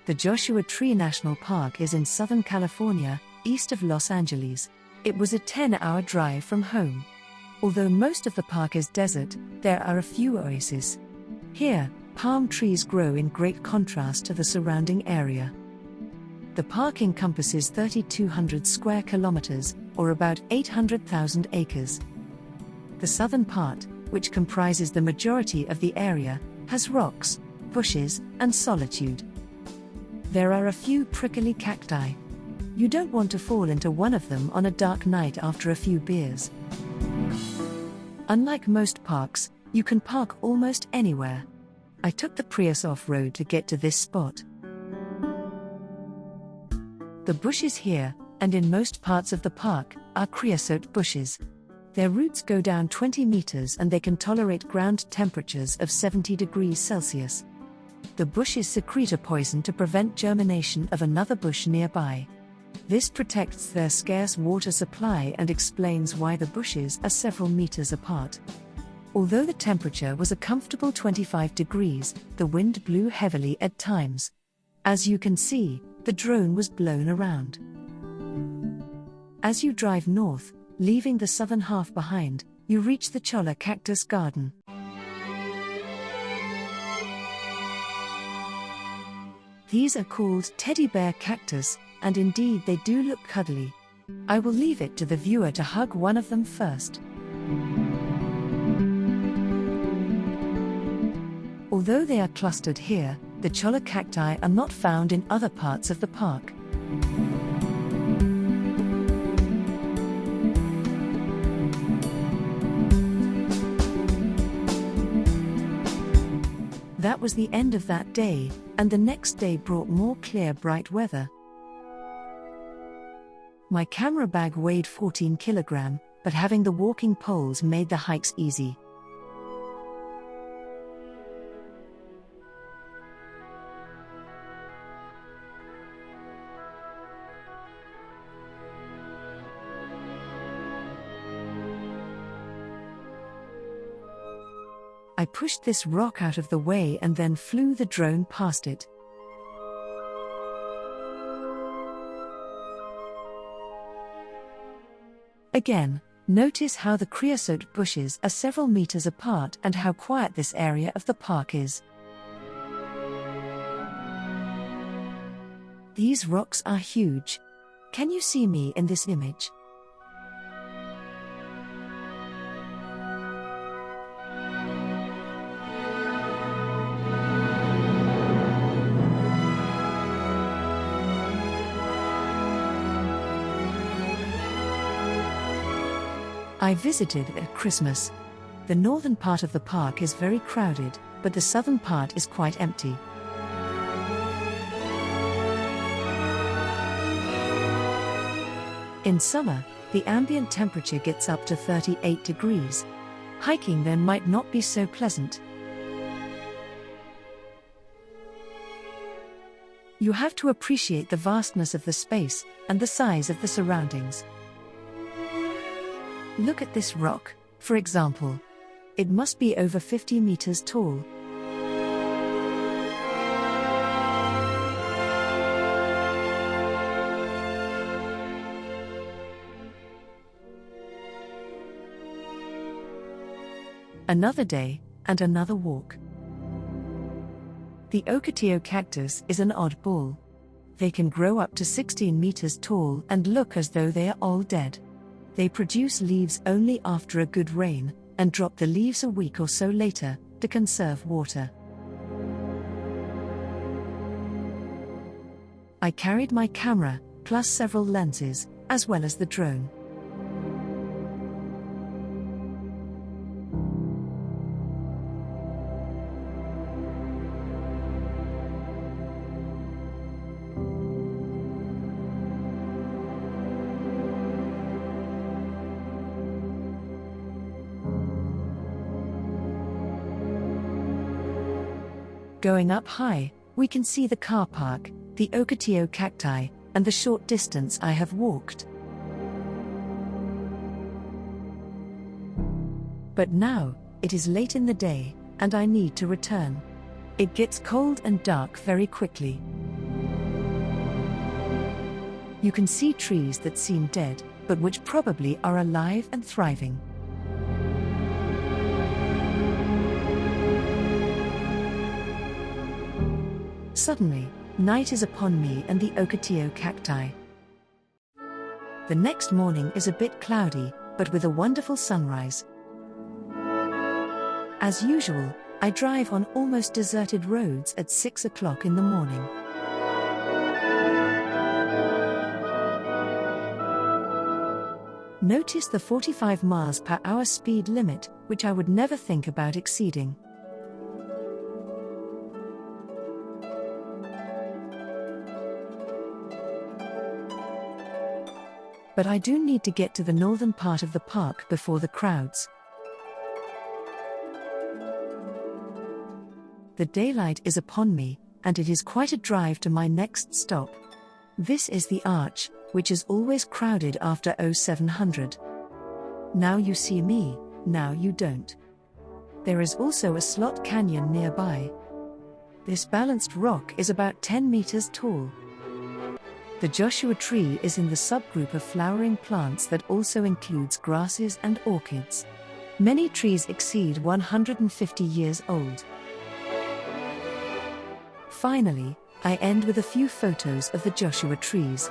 The Joshua Tree National Park is in Southern California, east of Los Angeles. It was a 10-hour drive from home. Although most of the park is desert, there are a few oases. Here, palm trees grow in great contrast to the surrounding area. The park encompasses 3,200 square kilometers, or about 800,000 acres. The southern part, which comprises the majority of the area, has rocks, bushes, and solitude. There are a few prickly cacti. You don't want to fall into one of them on a dark night after a few beers. Unlike most parks, you can park almost anywhere. I took the Prius off-road to get to this spot. The bushes here, and in most parts of the park, are creosote bushes. Their roots go down 20 meters and they can tolerate ground temperatures of 70 degrees Celsius. The bushes secrete a poison to prevent germination of another bush nearby. This protects their scarce water supply and explains why the bushes are several meters apart. Although the temperature was a comfortable 25 degrees, the wind blew heavily at times. As you can see, the drone was blown around. As you drive north, leaving the southern half behind, you reach the Cholla Cactus Garden. These are called teddy bear cactus, and indeed they do look cuddly. I will leave it to the viewer to hug one of them first. Although they are clustered here, the cholla cacti are not found in other parts of the park. That was the end of that day, and the next day brought more clear, bright weather. My camera bag weighed 14 kilograms, but having the walking poles made the hikes easy. I pushed this rock out of the way and then flew the drone past it. Again, notice how the creosote bushes are several meters apart and how quiet this area of the park is. These rocks are huge. Can you see me in this image? I visited at Christmas. The northern part of the park is very crowded, but the southern part is quite empty. In summer, the ambient temperature gets up to 38 degrees. Hiking then might not be so pleasant. You have to appreciate the vastness of the space and the size of the surroundings. Look at this rock, for example. It must be over 50 meters tall. Another day, and another walk. The Ocotillo cactus is an oddball. They can grow up to 16 meters tall and look as though they are all dead. They produce leaves only after a good rain, and drop the leaves a week or so later, to conserve water. I carried my camera, plus several lenses, as well as the drone. Going up high, we can see the car park, the Ocotillo cacti, and the short distance I have walked. But now, it is late in the day, and I need to return. It gets cold and dark very quickly. You can see trees that seem dead, but which probably are alive and thriving. Suddenly, night is upon me and the ocotillo cacti. The next morning is a bit cloudy, but with a wonderful sunrise. As usual, I drive on almost deserted roads at 6 o'clock in the morning. Notice the 45 miles per hour speed limit, which I would never think about exceeding. But I do need to get to the northern part of the park before the crowds. The daylight is upon me, and it is quite a drive to my next stop. This is the Arch, which is always crowded after 0700. Now you see me, now you don't. There is also a slot canyon nearby. This balanced rock is about 10 meters tall. The Joshua tree is in the subgroup of flowering plants that also includes grasses and orchids. Many trees exceed 150 years old. Finally, I end with a few photos of the Joshua trees.